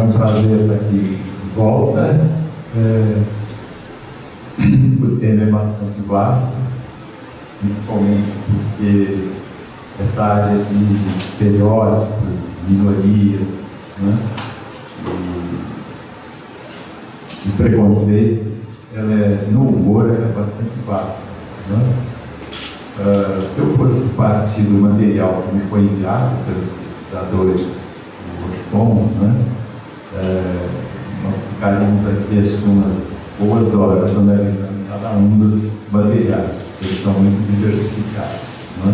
um prazer estar aqui de volta. O tema é bastante vasto, principalmente porque essa área de estereótipos, minorias, né, e preconceitos, ela no humor é bastante vasta. Né? Se eu fosse partir do material que me foi enviado pelos pesquisadores do Wordcom, né, nós ficaríamos aqui acho que umas boas horas analisando cada um dos materiais, eles são muito diversificados. Né?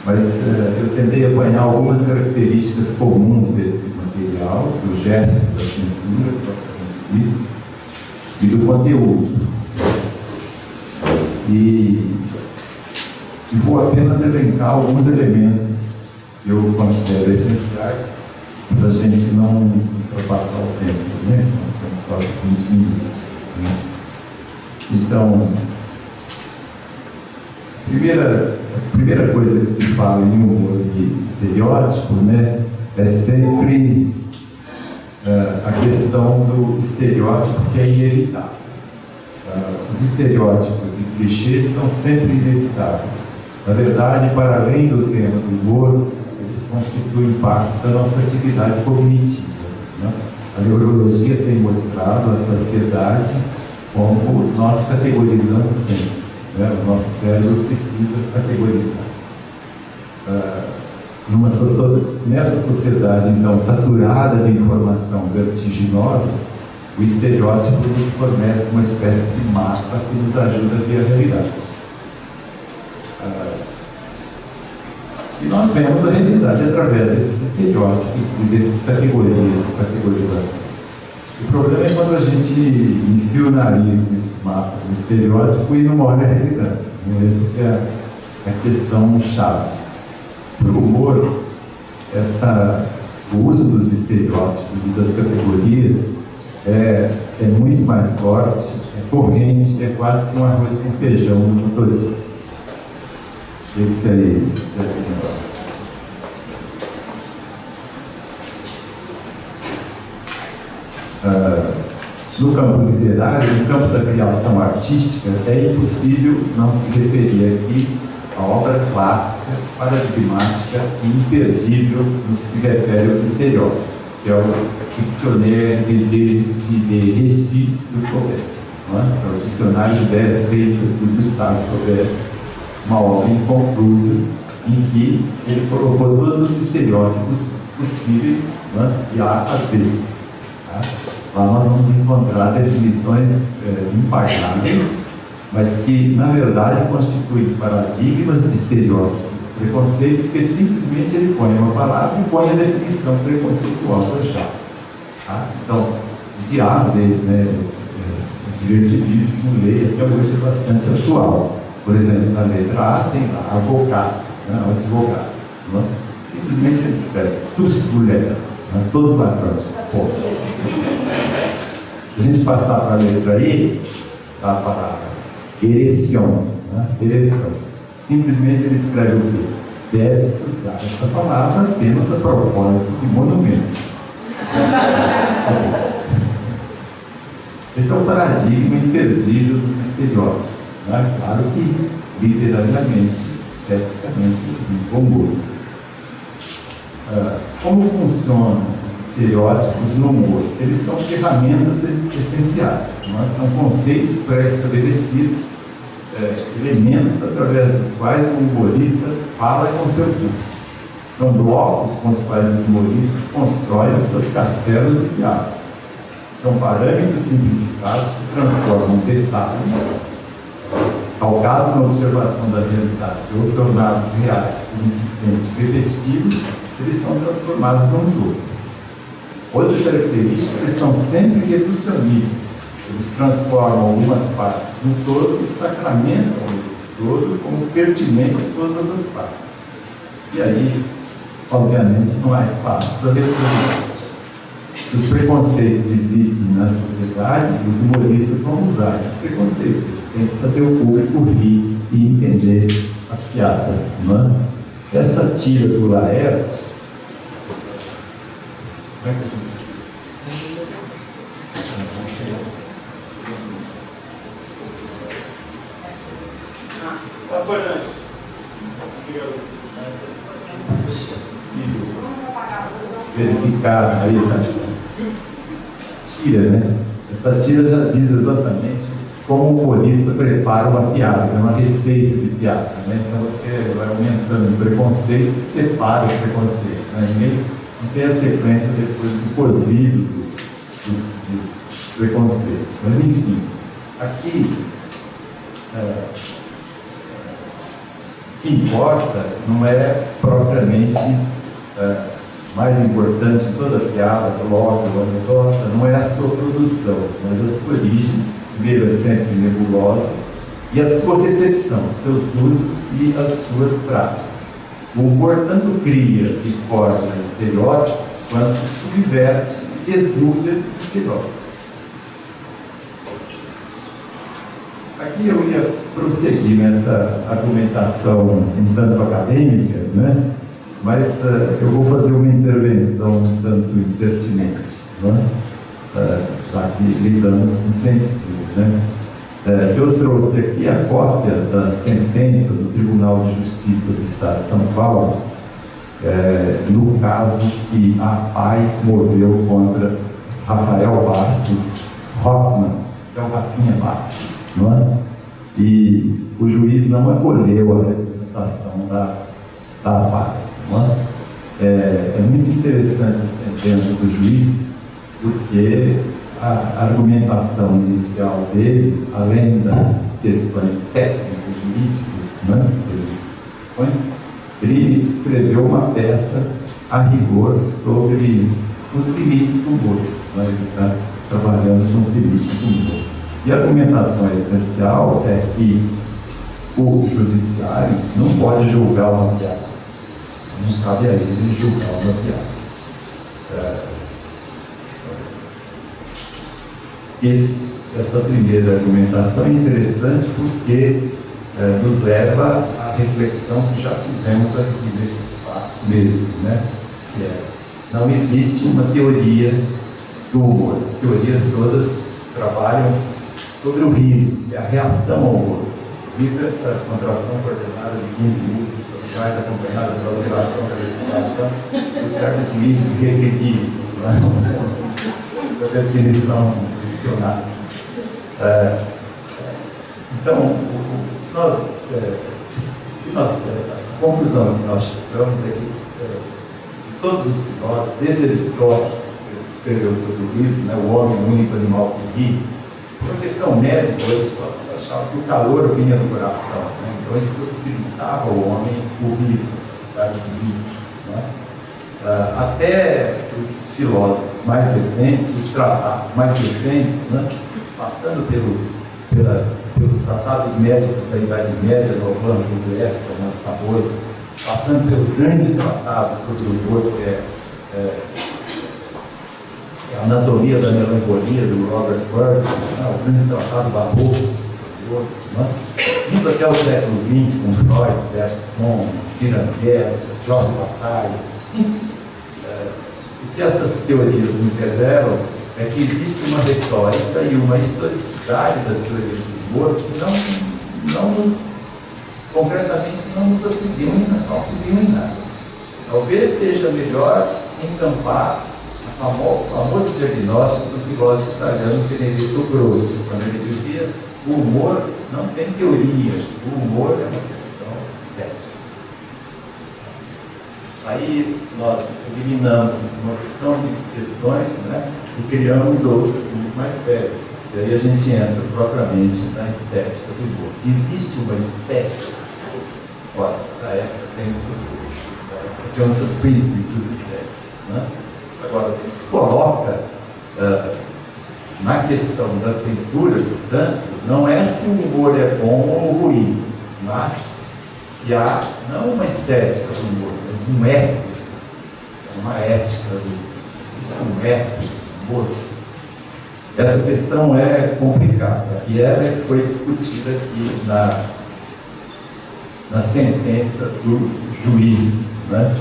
Mas eu tentei apanhar algumas características comuns desse material, do gesto da censura, e do conteúdo. E vou apenas elencar alguns elementos que eu considero essenciais para a gente não ultrapassar o tempo, né? Nós temos só 20 minutos. Né? Então, a primeira coisa que se fala em humor e estereótipo, né, é sempre a questão do estereótipo que é inevitável. Os estereótipos e clichês são sempre inevitáveis. Na verdade, para além do tema do humor, eles constituem parte da nossa atividade cognitiva. Né? A neurologia tem mostrado a sociedade como nós categorizamos sempre. Né? O nosso cérebro precisa categorizar. Nessa sociedade, então, saturada de informação vertiginosa, o estereótipo nos fornece uma espécie de mapa que nos ajuda a ver a realidade. E nós vemos a realidade através desses estereótipos e de categorias, de categorização. O problema é quando a gente enfia o nariz nesse mapa do estereótipo e não olha a realidade. Essa é a questão chave. Para o humor, o uso dos estereótipos e das categorias é muito mais forte, é corrente, é quase que um arroz com feijão no motorista. Esse aí. No campo literário, no campo da criação artística, é impossível não se referir aqui à obra clássica, paradigmática e imperdível no que se refere aos estereótipos, que é o Dictionnaire de récits do Flaubert, é o Dicionário de Ideias Feitas do Gustave Flaubert, uma obra inconclusa em que ele colocou todos os estereótipos possíveis, de A a Z. Tá? Lá nós vamos encontrar definições impagáveis, mas que, na verdade, constituem paradigmas de estereótipos e preconceitos, porque simplesmente ele põe uma palavra e põe a definição preconceitual para achar. Tá? Então, de A a Z, né, divertidíssimo, leia, até hoje é bastante atual. Por exemplo, na letra A tem lá, avocado, né, advogado. Né? Simplesmente ele escreve, tous mulheres, né, todos os ladrões. Se a gente passar para a letra I, tá a palavra ereção, né? Ereção. Simplesmente ele escreve o quê? Deve-se usar essa palavra apenas a propósito de monumento. Esse é o paradigma imperdível dos estereótipos. Né? Claro que, literariamente, esteticamente, bom gosto. Como funcionam os estereótipos no humor? Eles são ferramentas essenciais, não? São conceitos pré-estabelecidos, elementos através dos quais o humorista fala com seu público. São blocos com os quais os humoristas constroem os seus castelos de piada. São parâmetros simplificados que transformam detalhes, calcados na observação da realidade ou tornados reais por insistências repetitivas, eles são transformados num todo. Outra característica, eles são sempre reducionistas. Eles transformam algumas partes no todo e sacramentam esse todo como pertinente a todas as partes. E aí, obviamente, não há espaço para retrovisão. Se os preconceitos existem na sociedade, os humoristas vão usar esses preconceitos. Eles têm que fazer o público rir e entender as piadas. Não é? Essa tira do Laertes. Como é que a gente... verificar aí, tira, né? Essa tira já diz exatamente como o humorista prepara uma piada, é uma receita de piada, né? Então você vai aumentando o preconceito e separa o preconceito, né? Ninguém não tem a sequência depois do cozido dos preconceitos. Mas enfim, aqui o que importa não é propriamente mais importante em toda piada, blog, anedota, não é a sua produção, mas a sua origem, primeiro é sempre nebulosa, e a sua recepção, seus usos e as suas práticas. O humor tanto cria e forja estereótipos, quanto subverte e desnuda esses estereótipos. Aqui eu ia prosseguir nessa argumentação assim, tanto acadêmica, né? Mas eu vou fazer uma intervenção um tanto impertinente, né? Já que lidamos com censura. Né? Eu trouxe aqui a cópia da sentença do Tribunal de Justiça do Estado de São Paulo, no caso que a PAI moveu contra Rafael Bastos Rothman, que é o Rafinha Bastos, não é? E o juiz não acolheu a representação da PAI. É muito interessante a sentença do juiz, porque a argumentação inicial dele, além das questões técnicas, jurídicas, né, ele escreveu uma peça a rigor sobre os limites do humor. Né? Ele está trabalhando com os limites do humor. E a argumentação essencial é que o judiciário não pode julgar uma piada. Não cabe a ele julgar uma piada. Essa primeira argumentação é interessante porque nos leva à reflexão que já fizemos aqui nesse espaço mesmo, né? Que não existe uma teoria do humor. As teorias todas trabalham sobre o riso, que é a reação ao humor. O riso é essa contração coordenada de 15 músculos faciais, acompanhada pela alteração da respiração por certos limites requeridos. Essa definição dicionária. Então, a conclusão que nós chegamos é que de todos os filósofos, desde Aristóteles, que escreveu sobre o riso, né, o homem é o único animal que ri, por uma questão médica, Aristóteles achava que o calor vinha do coração, né? Então isso possibilitava ao homem o riso, né? Até os filósofos mais recentes, os tratados mais recentes, né? Passando pelos tratados médicos da Idade Média, do Alvan Joubert, Thomas Tabor, passando pelo grande tratado sobre o humor, que é a Anatomia da Melancolia, do Robert Burns, né? O grande tratado barroco, né? Indo até o século XX, com Freud, Bergson, Pirandello, Jorge Bataille, enfim. O que essas teorias nos revelam é que existe uma retórica e uma historicidade das teorias do humor que concretamente não nos auxiliam em nada. Talvez seja melhor encampar o famoso diagnóstico do filósofo italiano Benedetto Croce, quando ele dizia: o humor não tem teoria, o humor é uma questão estética. Aí nós eliminamos uma porção de questões, né, e criamos outras muito mais sérias. E aí a gente entra propriamente na estética do humor. Existe uma estética? Olha, a época tem os seus princípios estéticos. Né? Agora, o que se coloca na questão da censura, portanto, não é se o humor é bom ou ruim, mas se há não uma estética do humor, mas um ético, uma ética um ético do humor. Essa questão é complicada e ela foi discutida aqui na sentença do juiz, né?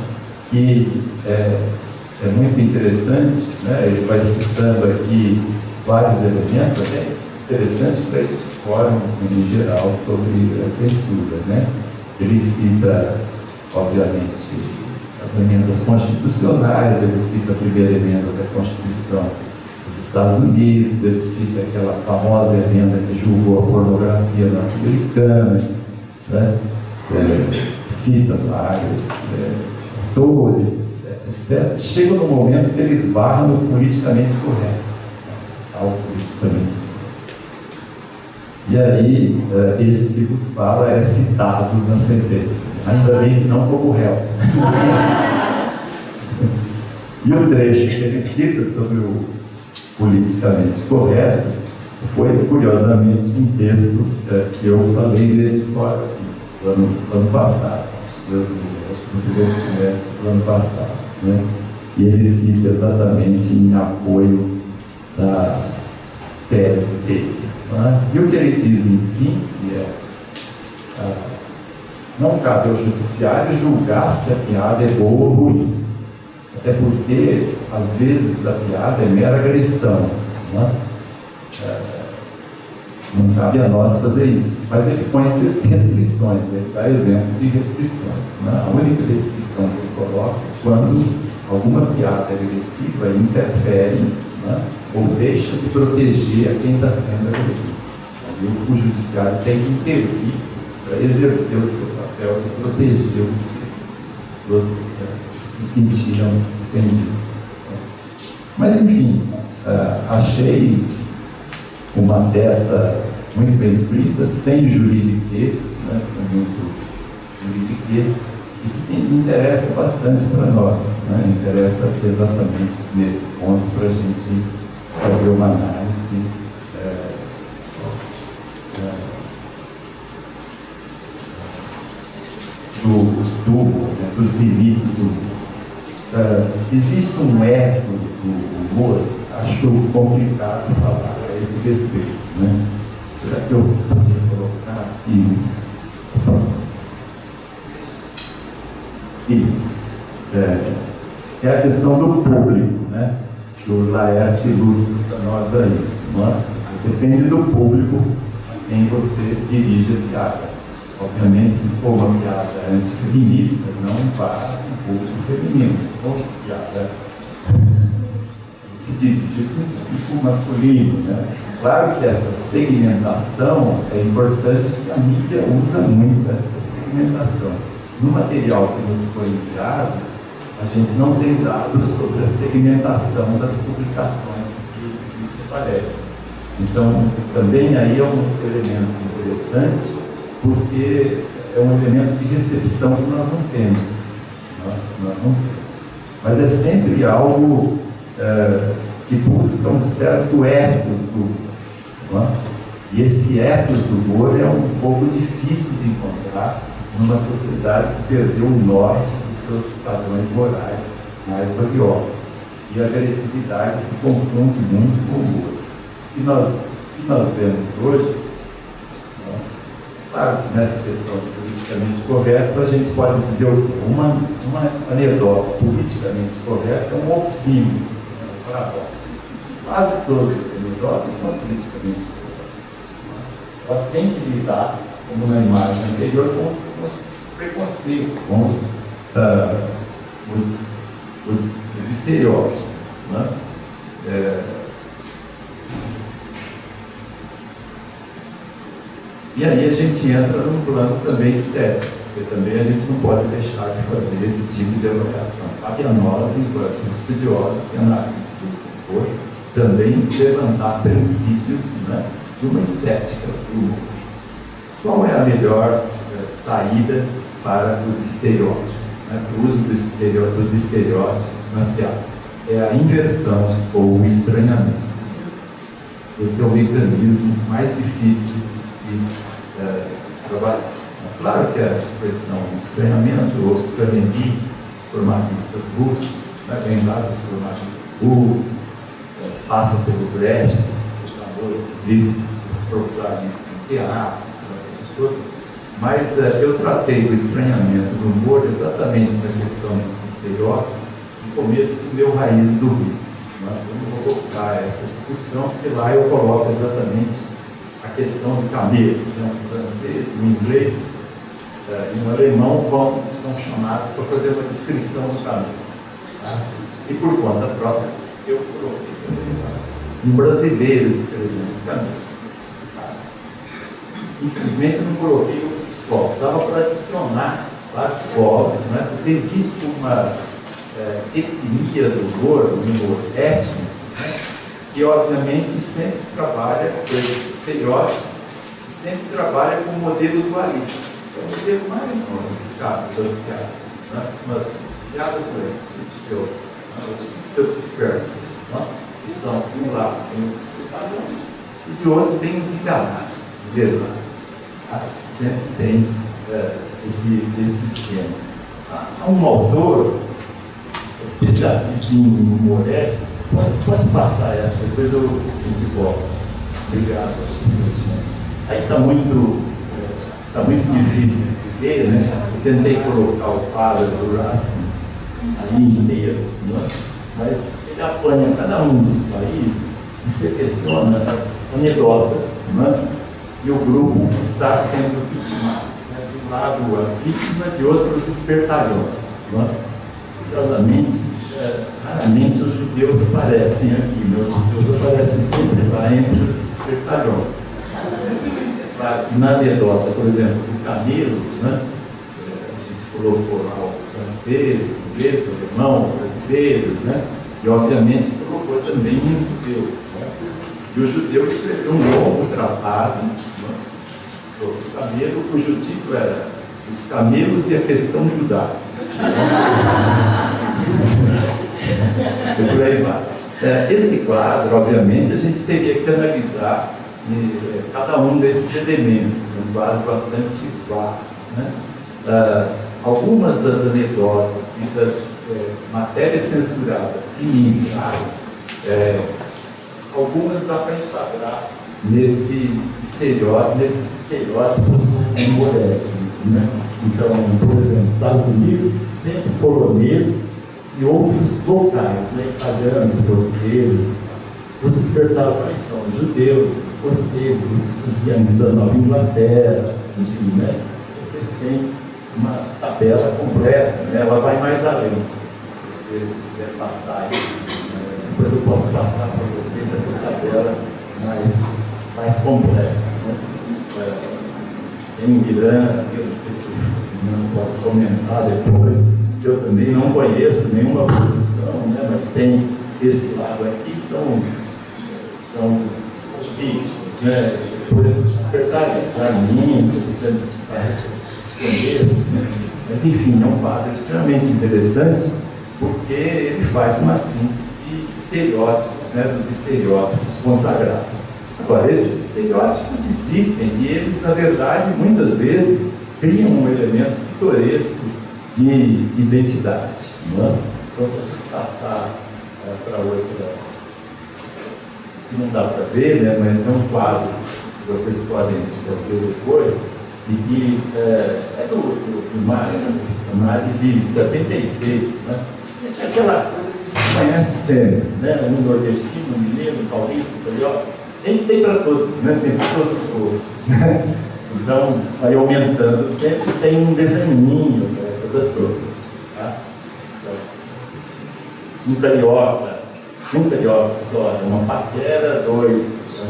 Que é muito interessante, né? Ele vai citando aqui vários elementos, até interessante para este fórum em geral sobre a censura, né? Ele cita obviamente, as emendas constitucionais, ele cita a primeira emenda da Constituição dos Estados Unidos, ele cita aquela famosa emenda que julgou a pornografia norte-americana, né? Cita vários autores, etc. Chega no momento que ele esbarra no politicamente correto, ao politicamente correto. E aí, este que vos fala é citado na sentença, ainda bem que não como réu. E o trecho que ele cita sobre o politicamente correto foi, curiosamente, um texto que eu falei neste fórum aqui, ano passado, acho que no primeiro semestre do ano passado, né? E ele cita exatamente em apoio da tese dele. E o que ele diz em síntese é: não cabe ao judiciário julgar se a piada é boa ou ruim, até porque às vezes a piada é mera agressão, não cabe a nós fazer isso. Mas ele põe restrições, ele dá exemplo de restrições. A única restrição que ele coloca é quando alguma piada agressiva interfere, ou deixa de proteger a quem está sendo agredido. E o judiciário tem que intervir para exercer o seu papel de proteger os que se sentiram ofendidos. Mas, enfim, achei uma peça muito bem escrita, sem juridiquês, sem muito juridiquês, e que interessa bastante para nós, interessa exatamente nesse ponto para a gente fazer uma análise dos limites do existe um método do humor, acho complicado falar a esse respeito, Será que eu podia colocar aqui? Isso. É a questão do público, que o Laerte ilustra para nós aí. Depende do público a quem você dirige a piada. Obviamente, se for uma piada antifeminista, não para o público feminino. Se for uma piada se dirige para o público masculino. Claro que essa segmentação é importante, porque a mídia usa muito essa segmentação. No material que nos foi enviado, a gente não tem dados sobre a segmentação das publicações, que isso parece. Então, também aí é um elemento interessante, porque é um elemento de recepção que nós não temos. Mas é sempre algo que busca um certo ethos do humor. E esse ethos do humor é um pouco difícil de encontrar numa sociedade que perdeu o norte dos seus padrões morais mais valiosos. E a agressividade se confunde muito com o humor. O que nós vemos hoje, claro que nessa questão de politicamente correto, a gente pode dizer uma anedota. Politicamente correta é um oxímoron, um paradoxo. Quase todas as anedotas são politicamente corretas. Elas têm que lidar, como na imagem anterior, com os preconceitos, com os estereótipos. E aí a gente entra num plano também estético, porque também a gente não pode deixar de fazer esse tipo de avaliação. Cabe a nós, enquanto estudiosos e analistas do humor, também levantar princípios de uma estética do humor. Qual é a melhor saída para os estereótipos, para o uso dos estereótipos na piada? É a inversão ou o estranhamento. Esse é o mecanismo mais difícil de se trabalhar. Claro que a expressão estranhamento ou estranhamento dos formatistas russos, vem lá dos formatistas russos, passa pelo Brecht, o famoso visto para usar isso no teatro, mas eu tratei do estranhamento do humor exatamente na questão dos estereótipos no começo do meu Raiz do Rio. Eu não vou colocar essa discussão, porque lá eu coloco exatamente a questão do camelo, no francês, no inglês, em alemão são chamados para fazer uma descrição do caminho. Tá? E por conta própria, eu coloquei um brasileiro escrevendo o caminho. Tá? Infelizmente, eu não coloquei outros povos. Dava para adicionar vários povos, né? Porque existe uma etnia do humor, um humor étnico, né? Que obviamente sempre trabalha com esses estereótipos e sempre trabalha com o modelo dualista. É o modelo mais complicado das piadas, né? São as piadas doentes, que são, de um lado, tem os escutadores e de outro tem os enganados, desados. Tá? Sempre tem esse esquema. Há um autor especialista em humor ético, pode passar essa, depois eu te volto. Obrigado. Aí está muito difícil de ver, né? Eu tentei colocar o quadro do Raskin ali inteiro, né? Mas ele apanha cada um dos países e seleciona as anedotas, né? E o grupo está sendo vitimado. Né? De um lado a vítima, de outro os espertalhões. Né? Curiosamente, raramente os judeus aparecem aqui, né? Os judeus aparecem sempre lá entre os espertalhões. Claro que na anedota, por exemplo, do camelo, né? A gente colocou lá o francês, o inglês, o alemão, o brasileiro, né? E obviamente colocou também um judeu. Né? E o judeu escreveu um longo tratado, né? Sobre o camelo, cujo título era Os Camelos e a Questão Judaica. E por aí vai. Esse quadro, obviamente, a gente teria que analisar cada um desses elementos, um quadro bastante vasto. Né? Algumas das anedotas e das matérias censuradas que me enviaram, algumas dá para enquadrar nesses estereótipos humoréticos. Né? Então, por exemplo, Estados Unidos, sempre poloneses e outros locais, né? Italianos, portugueses. Vocês perguntaram quais são os judeus, os escoceses, os iones da Nova Inglaterra, enfim, né? Vocês têm uma tabela completa, né? Ela vai mais além. Se você quiser passar aí, depois eu posso passar para vocês essa tabela mais complexa. Né? Tem um Irã, eu não sei se o Fernando pode comentar depois, que eu também não conheço nenhuma produção, né? Mas tem esse lado aqui, são os vídeos, né? Depois os despertamentos, Armin, desconheço, né? Mas enfim, é um quadro extremamente interessante, porque ele faz uma síntese de estereótipos, né? Dos estereótipos consagrados. Agora, esses estereótipos existem e eles, na verdade, muitas vezes criam um elemento pitoresco de identidade. Não é? Então, se a gente passar para outra, que não dá para ver, né? Mas é um quadro que vocês podem ver depois, e que é do Mário de 76. Né? É aquela coisa que a gente conhece sempre, né? Um nordestino, um mineiro, um paulista, um carioca. Tem para todos, né? Tem para todos os gostos. Né? Então, vai aumentando sempre, tem um desenhinho, aquela coisa toda. Tá? Então, um carioca só é uma paquera, 2 é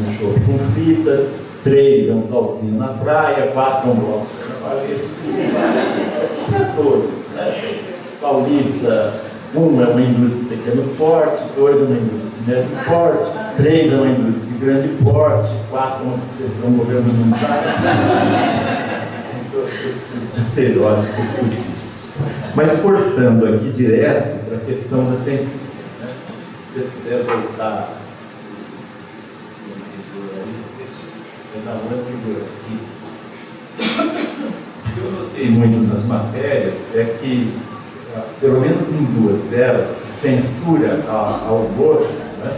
um show com fritas, 3 é um solzinho na praia, 4 é um bloco de carnavalesco, para todos. Né? Paulista, 1 é uma indústria de pequeno porte, 2 é uma indústria de médio porte, 3 é uma indústria de grande porte, 4 é uma sucessão governamental. Todos esses estereótipos possíveis. Mas cortando aqui direto para a questão da censura, né? Se você puder voltar eu notei muito nas matérias é que, pelo menos em 2 delas, censura ao humor, né?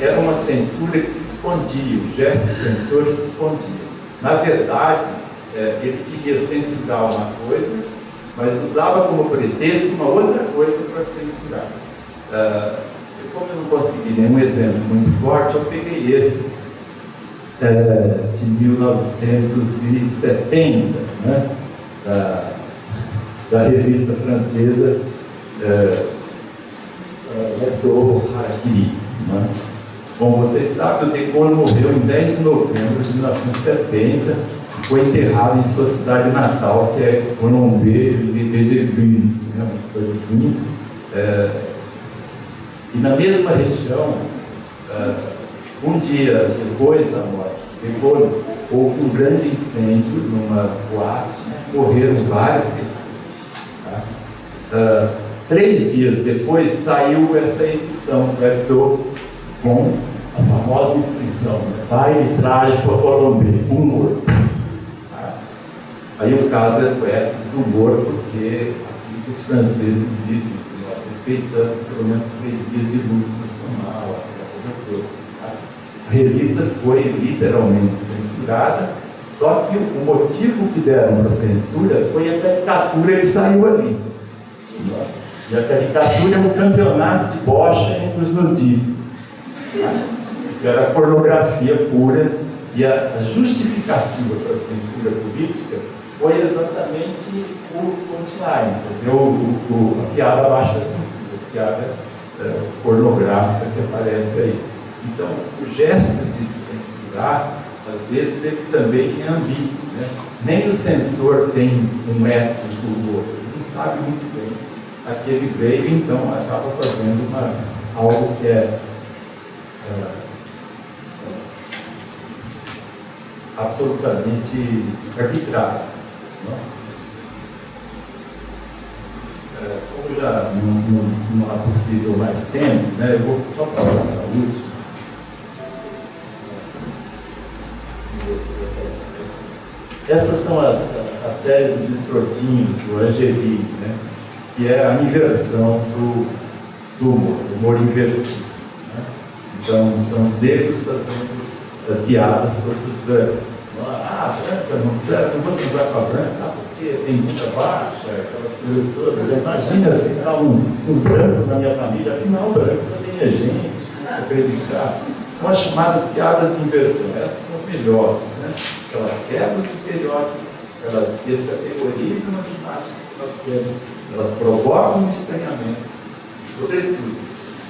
Era uma censura que se escondia, o gesto censor se escondia. Na verdade, ele queria censurar uma coisa, mas usava como pretexto uma outra coisa para censurar. Como eu não consegui nenhum exemplo muito forte, eu peguei esse de 1970, né? da revista francesa Leto Harakiri. Né? Como vocês sabem, o De Gaulle morreu em 10 de novembro de 1970 e foi enterrado em sua cidade natal, que é Colombe-de-Gerbrune, né? Uma cidadezinha. E na mesma região, um dia depois da morte de De Gaulle, houve um grande incêndio numa boate, morreram várias pessoas. Tá? 3 dias depois saiu essa edição do Hebdo com a famosa inscrição: baile trágico a Colombe, um morto. Tá? Aí o caso é do ethos do humor, porque aqui os franceses dizem que nós respeitamos pelo menos 3 dias de luto nacional, aquela coisa toda. Tá? A revista foi literalmente censurada, só que o motivo que deram para a censura foi a caricatura que saiu ali. E a caricatura é um campeonato de bocha entre os nudistas. Que era pornografia pura, e a justificativa para a censura política foi exatamente o punchline, a piada abaixo da cintura, a piada pornográfica que aparece aí. Então, o gesto de censurar, às vezes, ele também é ambíguo, né? Nem o censor tem um método do outro, ele não sabe muito bem a que ele veio, então acaba fazendo algo que é absolutamente arbitrário. Como já não há possível mais tempo, né, eu vou só passar para a última. Essas são as séries dos escrotinhos, do Angeli, né, que é a inversão do humor invertido. Né? Então, são os negros fazendo piadas sobre os brancos. Branca, não vou transar com a branca, porque tem muita baixa, aquelas coisas todas. Imagina aceitar um branco na minha família, afinal, o branco também é gente, acreditar. São as chamadas piadas de inversão. Essas são as melhores, né? Elas quebram os estereótipos, elas descategorizam as imagens que nós temos, elas provocam um estranhamento, e, sobretudo,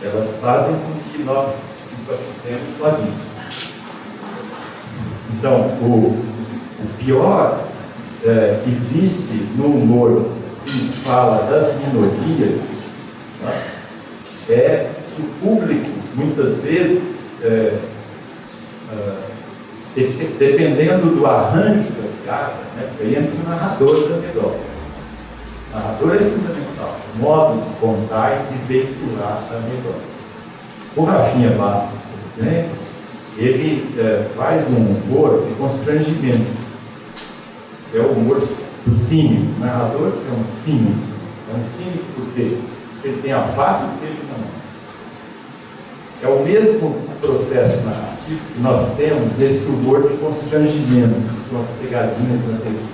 elas fazem com que nós simpatizemos com a vítima. Então, o pior que existe no humor que fala das minorias, né, é que o público, muitas vezes, dependendo do arranjo da piada, né, entra o narrador da melhor. O narrador é fundamental, o modo de contar e de veicular a melhor. O Rafinha Bastos, por exemplo, ele faz um humor de constrangimento. É o humor do cínico. O narrador é um cínico. É um cínico porque ele tem a faca e ele não. É o mesmo processo narrativo que nós temos desse humor de constrangimento, que são as pegadinhas na TV.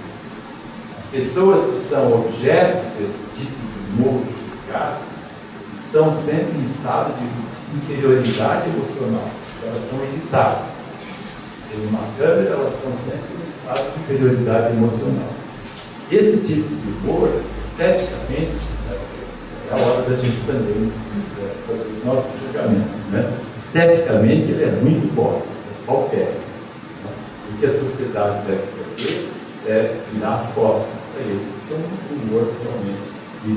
As pessoas que são objeto desse tipo de humor, de casas, estão sempre em estado de inferioridade emocional. Elas são editadas. Tem uma câmera, elas estão sempre em estado de inferioridade emocional. Esse tipo de humor, esteticamente, é a hora da gente também fazer os nossos julgamentos. Né? Esteticamente, ele é muito bom, qualquer. O que a sociedade deve fazer é virar as costas para ele, porque é um humor realmente de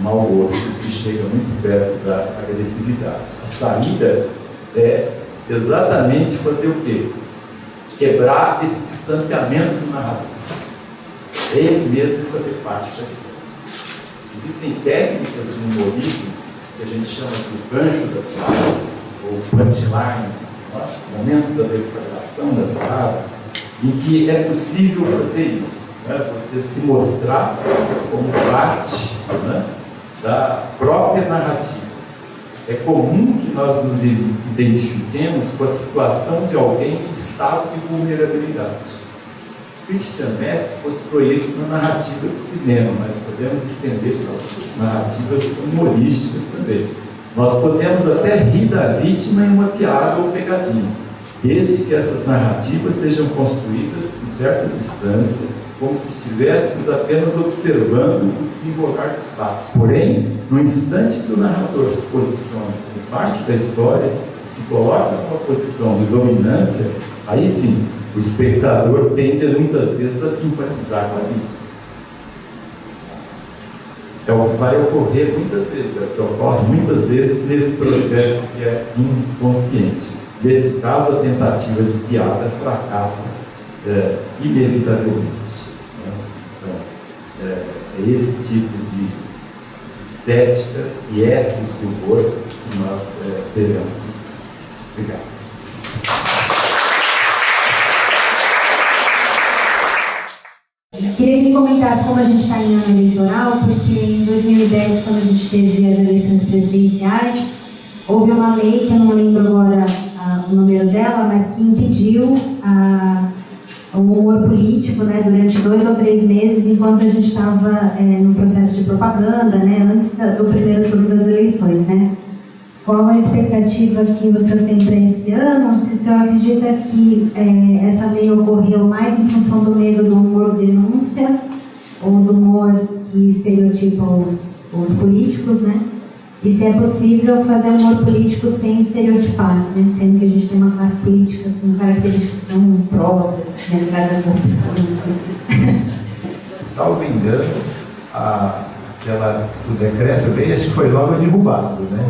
mau gosto, que chega muito perto da agressividade. A saída é exatamente fazer o quê? Quebrar esse distanciamento do narrador. Ele mesmo fazer parte da história. Existem técnicas de humorismo que a gente chama de gancho da palavra, ou punchline, o momento da declaração da palavra, em que é possível fazer isso. Né? Você se mostrar como parte, né, da própria narrativa. É comum que nós nos identifiquemos com a situação de alguém em estado de vulnerabilidade. Christian Metz mostrou isso na narrativa de cinema, mas podemos estender para narrativas humorísticas também. Nós podemos até rir da vítima em uma piada ou pegadinha, desde que essas narrativas sejam construídas com certa distância, como se estivéssemos apenas observando o desenrolar dos fatos. Porém, no instante que o narrador se posiciona como parte da história, se coloca numa posição de dominância, aí sim, o espectador tende muitas vezes a simpatizar com a vítima. É o que vai ocorrer muitas vezes, é o que ocorre muitas vezes nesse processo que é inconsciente. Nesse caso, a tentativa de piada fracassa inevitavelmente. Então, é esse tipo de estética e ética do humor que nós devemos buscar. Obrigado. Queria que ele comentasse como a gente está em ano eleitoral, porque em 2010, quando a gente teve as eleições presidenciais, houve uma lei, que eu não lembro agora o número dela, mas que impediu o humor político, né, durante 2 ou 3 meses, enquanto a gente estava no processo de propaganda, né, antes do primeiro turno das eleições, né? Qual a expectativa que o senhor tem para esse ano? Se o senhor acredita que essa lei ocorreu mais em função do medo do humor denúncia ou do humor que estereotipa os políticos, né? E se é possível fazer um humor político sem estereotipar, né? Sendo que a gente tem uma classe política com características tão próprias, né? Várias opções. Salvo engano, o decreto veio, acho que foi logo derrubado, né?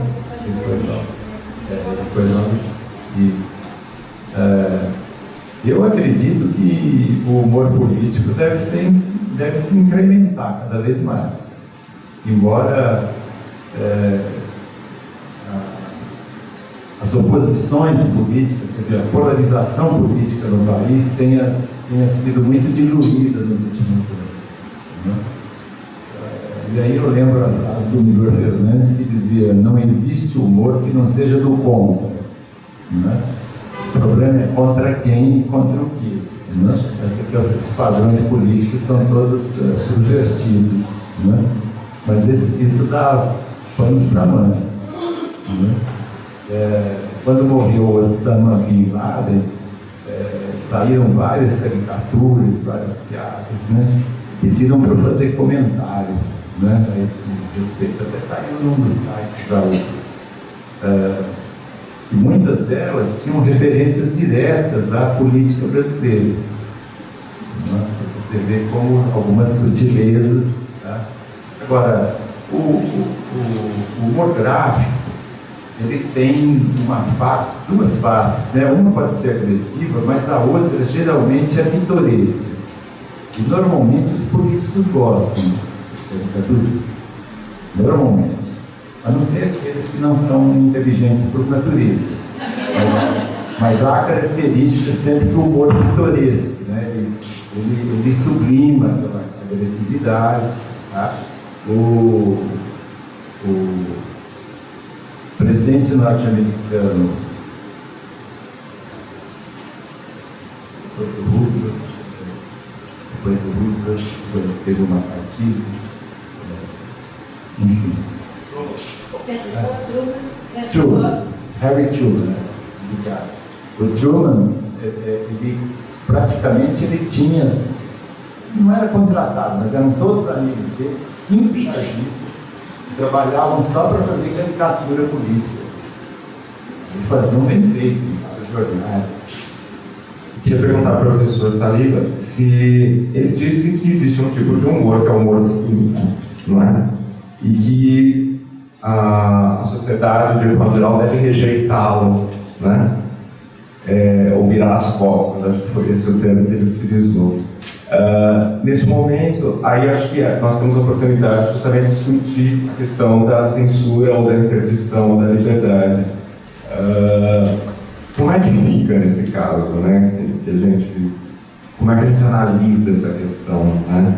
Eu acredito que o humor político deve se incrementar cada vez mais. Embora as oposições políticas, quer dizer, a polarização política no país tenha sido muito diluída nos últimos anos, né? E aí eu lembro a frase do Miguel Fernandes que dizia: não existe humor que não seja do contra, né? O problema é contra quem e contra o quê, né? Os padrões políticos estão todos subvertidos, né? Mas isso dá panos para manga, né? Quando morreu Osama Bin Laden, saíram várias caricaturas, várias piadas, né? Pediram para eu fazer comentários, né, a esse respeito. Até saiu num dos sites da USP. E muitas delas tinham referências diretas à política brasileira, né? Você vê como algumas sutilezas, tá? Agora, o humor gráfico, ele tem duas faces, né? Uma pode ser agressiva, mas a outra geralmente é pitoresca. E normalmente os políticos gostam disso, normalmente, a não ser aqueles que não são inteligentes por natureza. Mas há características sempre do humor pitoresco, né? Ele sublima aquela agressividade, tá? O presidente norte-americano, depois do Roosevelt, teve uma partida, enfim. Truman, Harry Truman, obrigado. O Truman, praticamente ele tinha, não era contratado, mas eram todos amigos dele, 5 chargistas, que trabalhavam só para fazer caricatura política. E faziam bem feito em cada jornada. Queria perguntar ao professor Saliba se ele disse que existe um tipo de humor, que é o humor cínico, não é? E que a sociedade, de modo geral, deve rejeitá-lo, né? Ou virar as costas, acho que foi esse o termo que ele utilizou. Nesse momento, aí acho que nós temos a oportunidade justamente de discutir a questão da censura ou da interdição ou da liberdade. Como é que fica nesse caso, né? Como é que a gente analisa essa questão, né?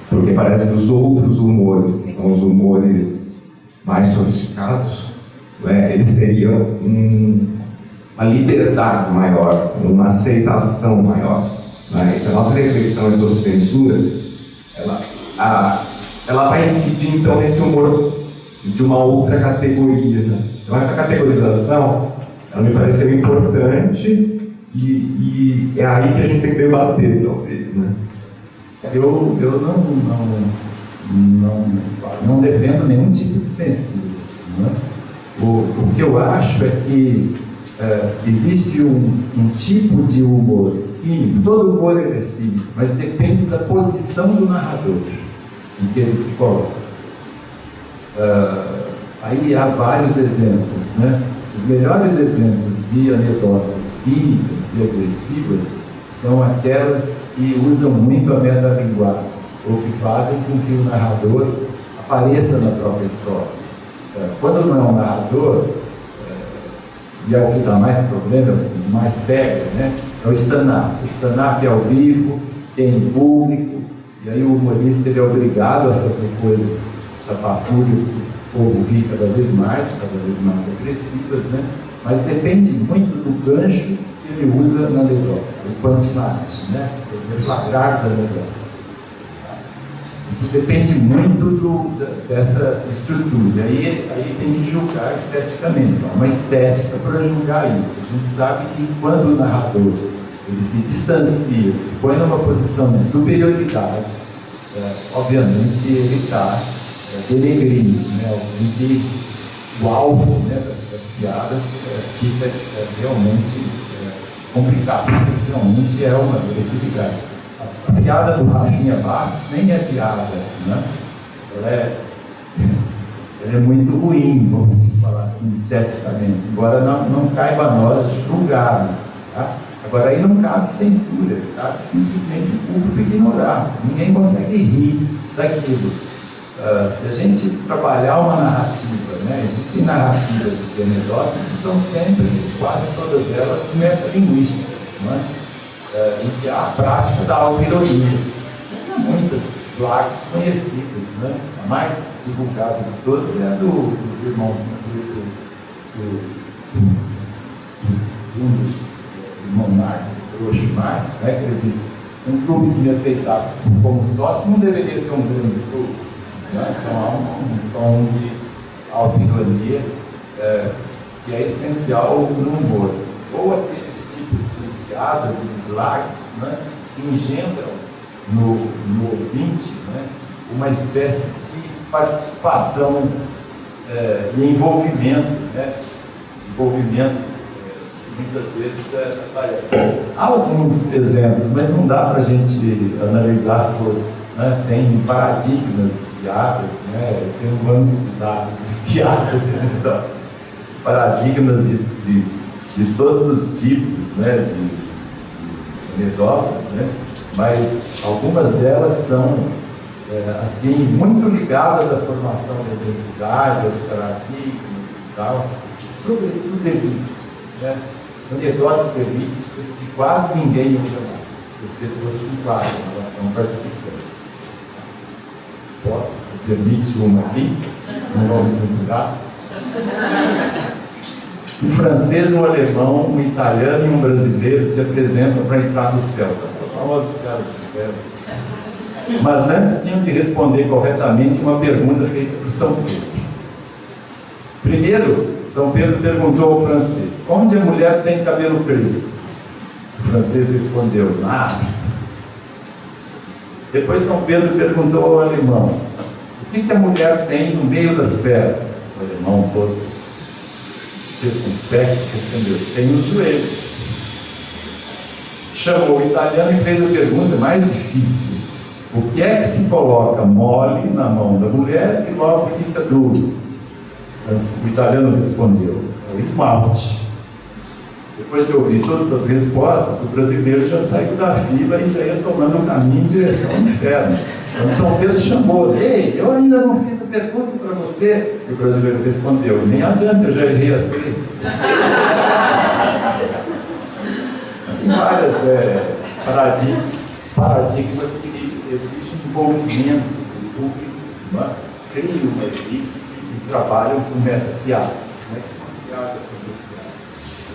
Porque parece que os outros humores, que são os humores mais sofisticados, né, eles teriam uma liberdade maior, uma aceitação maior, né? E se a nossa reflexão é sobre censura, ela vai incidir então nesse humor de uma outra categoria, né? Então essa categorização, ela me pareceu importante e é aí que a gente tem que debater, talvez, né? Eu não defendo nenhum tipo de censura, né? O que eu acho é que existe um tipo de humor cínico, todo humor é cínico, mas depende da posição do narrador em que ele se coloca. Aí há vários exemplos, né? Os melhores exemplos de anedotas cínicas e agressivas são aquelas que usam muito a metalinguagem, ou que fazem com que o narrador apareça na própria história. Quando não é um narrador, e é o que dá mais problema, mais pega, né? É o stand-up. O stand-up é ao vivo, tem público, e aí o humorista ele é obrigado a fazer coisas estapafúrdias que o povo ri cada vez mais agressivas, né? Mas depende muito do gancho que ele usa na anedota, o punchline, né? O deflagrar da anedota. Isso depende muito dessa estrutura. Aí tem que julgar esteticamente. Há uma estética para julgar isso. A gente sabe que quando o narrador ele se distancia, se põe numa posição de superioridade, obviamente ele está denegrindo, né? Alguém que o alvo, né, das piadas fica realmente complicado. Realmente é uma agressividade. A piada do Rafinha Bastos nem é piada, né? Ela é muito ruim, vamos falar assim, esteticamente, embora não caiba a nós julgarmos. Tá? Agora, aí não cabe censura, cabe simplesmente o público ignorar. Ninguém consegue rir daquilo. Se a gente trabalhar uma narrativa, né? Existem narrativas de anedotas que são sempre, quase todas elas, metalinguísticas, não é? Em que há a prática da autoironia. Há muitas plagas conhecidas, né? A mais divulgada de todas é a dos irmãos do monarca, do Groucho Marx, né? Que ele diz: um clube que me aceitasse como sócio não deveria ser um grande clube. Né? Então há um tom de autoironia que é essencial no humor. Ou aqueles tipos de piadas e de blagues, né, que engendram no ouvinte, né, uma espécie de participação e envolvimento, né, muitas vezes aparece. Há alguns exemplos, mas não dá para a gente analisar todos, né? Tem paradigmas de piadas, né? Tem um banco de dados de piadas, né? Paradigmas de todos os tipos, né? de anedotas, né? Mas algumas delas são assim, muito ligadas à formação da identidade, aos paradigmas e tal, e sobretudo elípticas, né? São anedotas elípticas que quase ninguém usa mais. As pessoas se enquadram, elas são participantes. Posso? Se permite uma aqui? Não vamos censurar? Um francês, um alemão, um italiano e um brasileiro se apresentam para entrar no céu. São os famosos caras do céu. Mas antes tinham que responder corretamente uma pergunta feita por São Pedro. Primeiro, São Pedro perguntou ao francês: onde a mulher tem cabelo crespo? O francês respondeu: na África. Depois São Pedro perguntou ao alemão: o que a mulher tem no meio das pernas? O alemão todo circunspecto respondeu: tem os joelhos. Chamou o italiano e fez a pergunta mais difícil: o que é que se coloca mole na mão da mulher e logo fica duro? O italiano respondeu: é o esmalte. Depois de ouvir todas as respostas, o brasileiro já saiu da fila e já ia tomando o caminho em direção ao inferno. Então São Pedro chamou: ei, eu ainda não fiz a pergunta para você. E o brasileiro respondeu: nem adianta, eu já errei as três. Tem várias paradigmas que exigem envolvimento do público, né? Criam uma equipe e trabalham com meta-piadas, né? Que são as piadas sobre as piadas.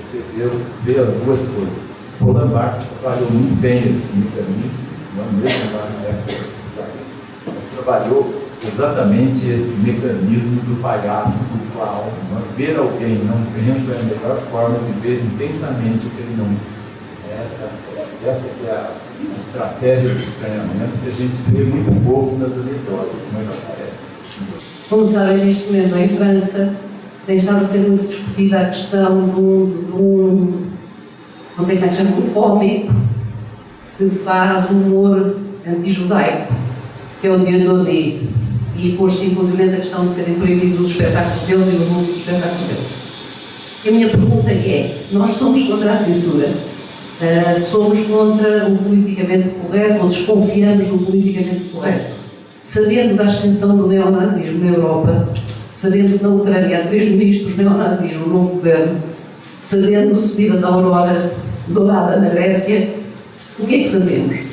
Você vê as duas coisas. Roland Barthes trabalhou muito bem esse mecanismo, não mesmo lá na época, mas trabalhou exatamente esse mecanismo do palhaço, do clown. Ver alguém não vendo é a melhor forma de ver intensamente o que ele não vê. Essa que é estratégia do estranhamento que a gente vê muito pouco nas anedotas, mas aparece. Como sabem, neste momento em França tem estado a ser muito discutida a questão de um não sei como é que chama, um cómico que faz humor anti-judaico, que é o Dieudonné, e pôs-se inclusive a questão de serem proibidos os espetáculos deles e os usos dos espetáculos deles. E a minha pergunta é, nós somos contra a censura, somos contra o politicamente correto, ou desconfiamos do politicamente correto, sabendo da ascensão do neonazismo na Europa, sabendo que na Ucrânia há 3 ministros neonazis no novo governo, sabendo da subida da aurora dourada na Grécia, o que é que fazemos?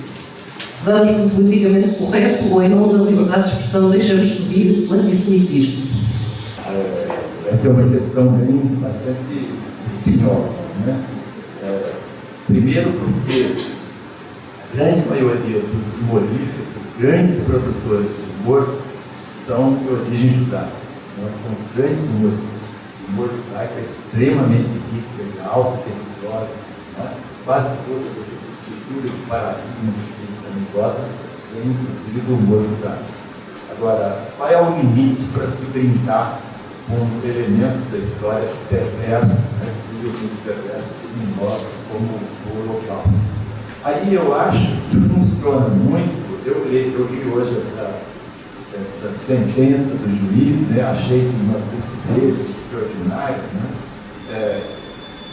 Vamos pelo politicamente correto ou em nome da liberdade de expressão deixamos subir o antissemitismo? Essa é uma questão bastante espinhosa, né? Primeiro porque a grande maioria dos humoristas, os grandes produtores de humor, são de origem judaica. Nós somos grandes humoristas. O humor judaico é extremamente rico, é alto, episódio, né? Quase todas essas estruturas e paradigmas de anedotas vêm inclusive do humor judaico. Agora, qual é o limite para se brincar com elementos da história perversos, né? Perversos criminosos, como o Holocausto? Aí eu acho que funciona muito. Eu li hoje essa sentença do juiz, né? Achei que uma lucidez extraordinária, né?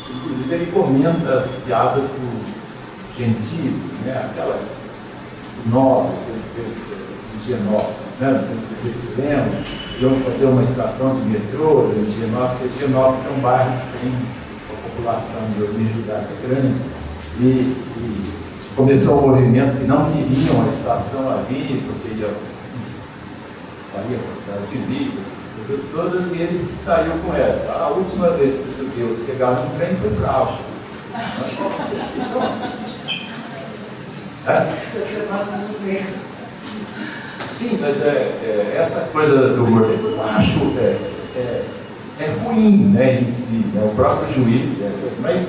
Inclusive ele comenta as piadas do Gentili, né? Aquela nova que ele fez em Higienópolis, né? Não sei se vocês se lembram, iam fazer uma estação de metrô em Higienópolis, porque Higienópolis é um bairro que tem uma população de origem judaica grande, e começou um movimento que não queriam a estação ali, porque ia de vida, essas coisas todas, e ele saiu com essa. A última vez que os judeus pegaram um trem foi para Auschwitz. Sim, mas essa coisa do humor, eu acho é ruim, né, em si, né, o próprio juiz, mas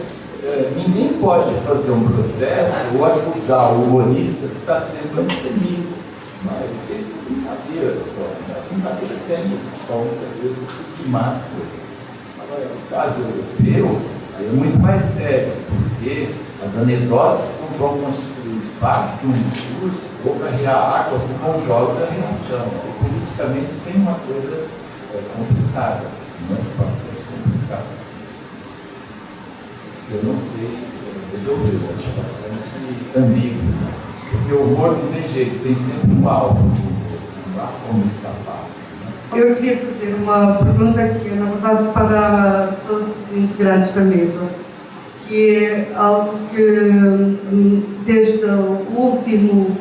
ninguém pode fazer um processo ou acusar o humorista que está sendo antissemita. Ele fez por brincadeira só, né? A brincadeira tem esse tom, muitas vezes, que mais coisas. Agora, no caso europeu, aí é muito mais sério, porque as anedotas vão constituir parte de um discurso ou carregar águas com jogos da reação. E politicamente tem uma coisa complicada, né? Bastante complicada. Eu não sei resolver, eu acho bastante ambíguo, né? Porque o humor não tem jeito, tem sempre um alvo, não há como escapar. Né? Eu queria fazer uma pergunta que é, na verdade, para todos os integrantes da mesa, que é algo que, desde o último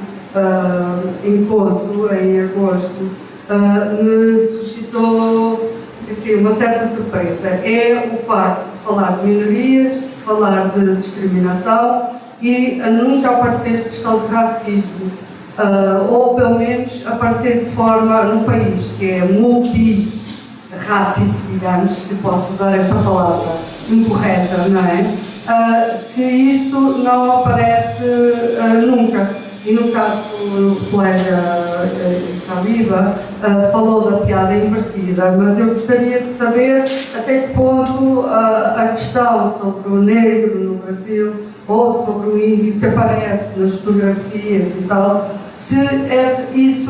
encontro, em agosto, me suscitou, enfim, uma certa surpresa. É o facto de falar de minorias, de falar de discriminação, e nunca aparecer questão de racismo, ou pelo menos aparecer de forma num país que é multirrácico, digamos, se posso usar esta palavra incorreta, não é? Se isto não aparece nunca. E no caso do colega Saliba, falou da piada invertida, mas eu gostaria de saber até que ponto a questão sobre o negro no Brasil ou sobre o índio que aparece nas fotografias e tal, se isso,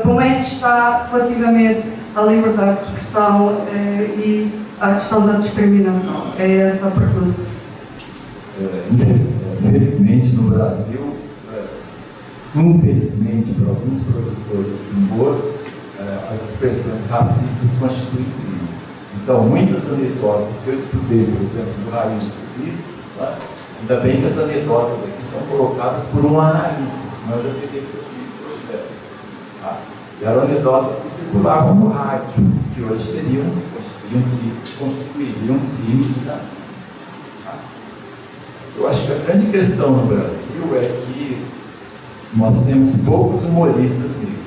como é que está relativamente à liberdade de expressão e à questão da discriminação? É essa a pergunta. Infelizmente no Brasil, infelizmente para alguns produtores de humor, as expressões racistas constituem crime. Então, muitas anedotas que eu estudei, por exemplo, do Raio Cristo, ainda bem que as anedotas aqui são colocadas por um analista, senão eu já teria sofrido processo. Tá? E eram anedotas que circulavam no rádio, que hoje constituiriam um crime de racismo. Tá? Eu acho que a grande questão no Brasil é que nós temos poucos humoristas negros.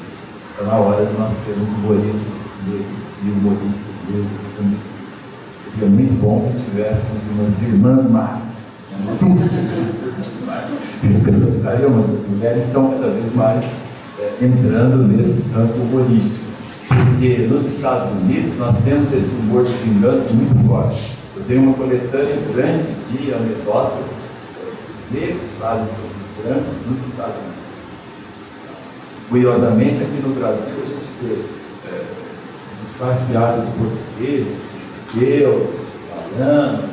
Está na hora de nós termos humoristas negros e humoristas negros também. Seria muito bom que tivéssemos umas irmãs Marx As mulheres estão cada vez mais entrando nesse campo humorístico, porque nos Estados Unidos nós temos esse humor de vingança muito forte. Eu tenho uma coletânea grande de anedotas dos negros fazem sobre os brancos nos Estados Unidos. Curiosamente, aqui no Brasil a gente vê, a gente faz piada de português, de judeu, de baiano,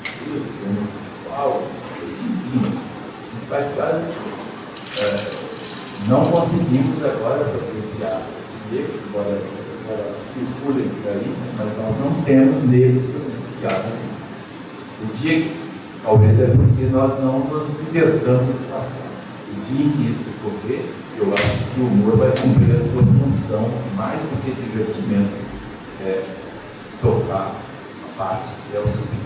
de homossexual, enfim, a gente faz piada disso. Não conseguimos agora fazer piada de negros, embora circulem por aí, né? Mas nós não temos negros fazendo piadas. O dia que, talvez é porque nós não nos libertamos do passado. O dia em que isso ocorrer, eu acho que o humor vai cumprir a sua função, mais do que divertimento, tocar a parte que é o subir.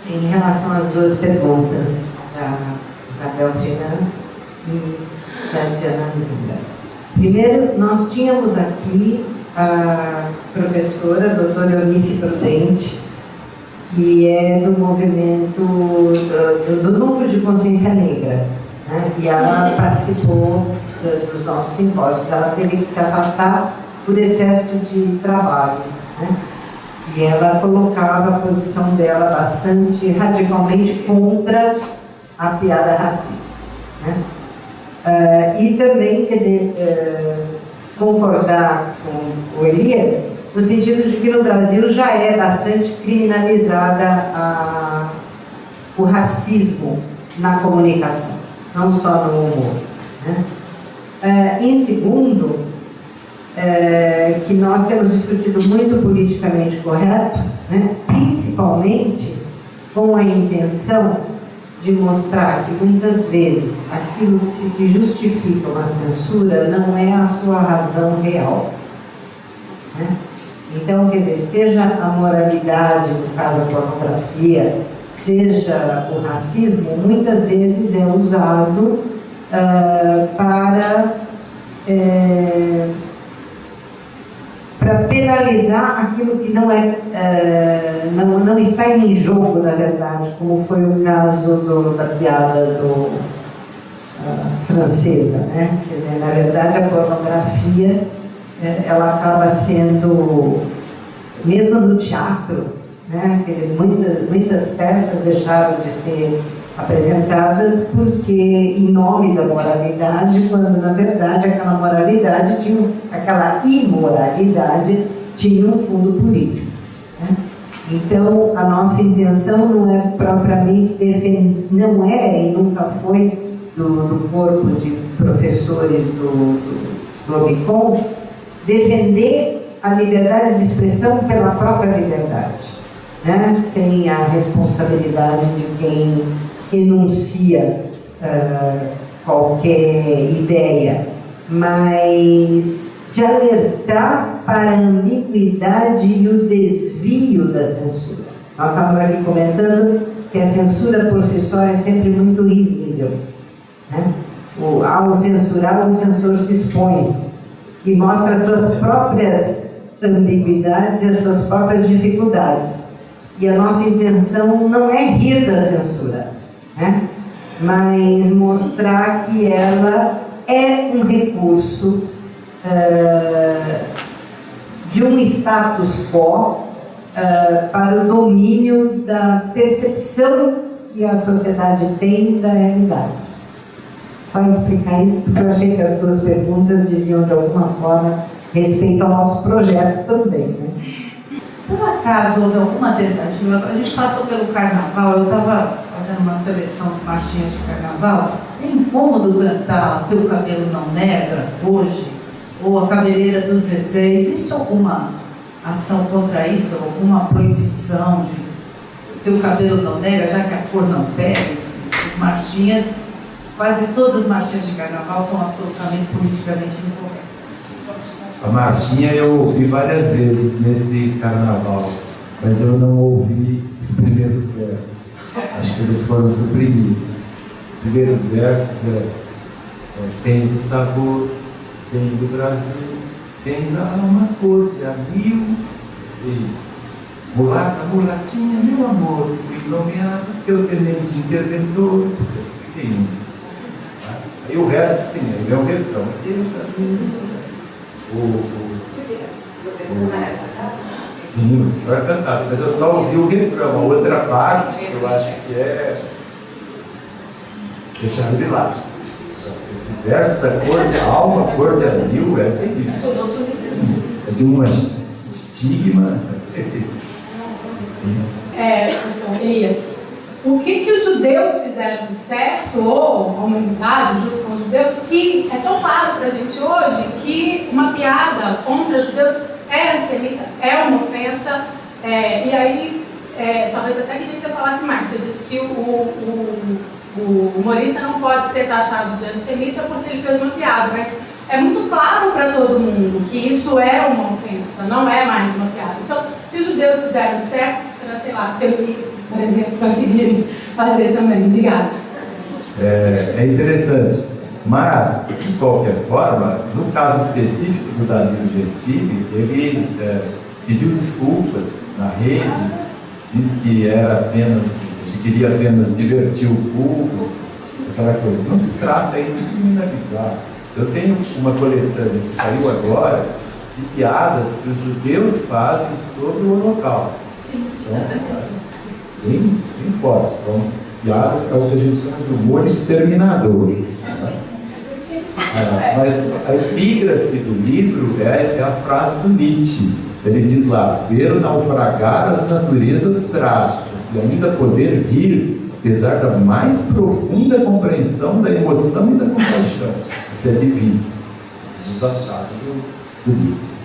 Em relação às duas perguntas da Isabel Fernanda e da Diana Linda. Primeiro, nós tínhamos aqui a professora, a doutora Eunice Prudente, que é do movimento, do Núcleo de Consciência Negra, né? E ela participou dos nossos simpósios. Ela teve que se afastar por excesso de trabalho, né? E ela colocava a posição dela bastante radicalmente contra a piada racista, né? E também, quer dizer, concordar com o Elias, no sentido de que no Brasil já é bastante criminalizada o racismo na comunicação, não só no humor, né? Em segundo, que nós temos discutido muito politicamente correto, né? Principalmente com a intenção de mostrar que muitas vezes aquilo que justifica uma censura não é a sua razão real, né? Então, quer dizer, seja a moralidade, no caso a pornografia, seja o racismo, muitas vezes é usado para penalizar aquilo que não está em jogo, na verdade, como foi o caso da piada francesa, né? Quer dizer, na verdade, a pornografia ela acaba sendo, mesmo no teatro, né? Quer dizer, muitas peças deixaram de ser apresentadas porque em nome da moralidade, quando na verdade aquela moralidade aquela imoralidade tinha um fundo político, né? Então a nossa intenção não é propriamente defender, não é e nunca foi do corpo de professores do OBICOM defender a liberdade de expressão pela própria liberdade, né? Sem a responsabilidade de quem enuncia qualquer ideia, mas de alertar para a ambiguidade e o desvio da censura. Nós estamos aqui comentando que a censura por si só é sempre muito risível, né? Ao censurar, o censor se expõe e mostra as suas próprias ambiguidades e as suas próprias dificuldades. E a nossa intenção não é rir da censura, né? Mas mostrar que ela é um recurso de um status quo para o domínio da percepção que a sociedade tem da realidade. Só explicar isso, porque eu achei que as duas perguntas diziam de alguma forma respeito ao nosso projeto também, né? Por acaso houve alguma tentativa? A gente passou pelo carnaval, eu estava fazendo uma seleção de marchinhas de carnaval. É incômodo cantar Teu Cabelo Não Nega hoje, ou a Cabeleira do Zezé. Existe alguma ação contra isso, alguma proibição de Teu Cabelo Não Nega, já que a cor não pega? As marchinhas, quase todas as marchinhas de carnaval são absolutamente politicamente incorretas. A marchinha eu ouvi várias vezes nesse carnaval, mas eu não ouvi os primeiros versos. Acho que eles foram suprimidos. Os primeiros versos tens o sabor, vem do Brasil, tens a alma cor de amigo, e Mulata, mulatinha, meu amor, fui nomeado teu tenente interventor. Sim. Aí o resto, sim, ele é um refrão. Sim, vai cantar, mas eu só ouvi o refrão, a outra parte que eu acho que é deixar de lado. Esse verso da cor de alma, cor de anil, é terrível. É de um estigma. Professor Elias, o que os judeus fizeram de certo, ou a humanidade junto com os judeus, que é tão claro para a gente hoje que uma piada contra judeus é antissemita, é uma ofensa, e aí talvez até queria que você falasse mais. Você disse que o humorista não pode ser taxado de antissemita porque ele fez uma piada, mas é muito claro para todo mundo que isso é uma ofensa, não é mais uma piada. Então, o que os judeus fizeram de certo, para, sei lá, os feministas, por exemplo, conseguirem fazer também. Obrigada. É interessante. Mas, de qualquer forma, no caso específico do Danilo Gentili, ele pediu desculpas na rede, disse que queria apenas divertir o público, aquela coisa. Não se trata aí de criminalizar. Eu tenho uma coletânea que saiu agora de piadas que os judeus fazem sobre o Holocausto. São bem fortes, são piadas que é o que a gente chama de humor exterminador. Mas a epígrafe do livro é a frase do Nietzsche. Ele diz lá: ver naufragar as naturezas trágicas e ainda poder rir, apesar da mais profunda compreensão da emoção e da compaixão. Isso é divino. Isso é do Nietzsche.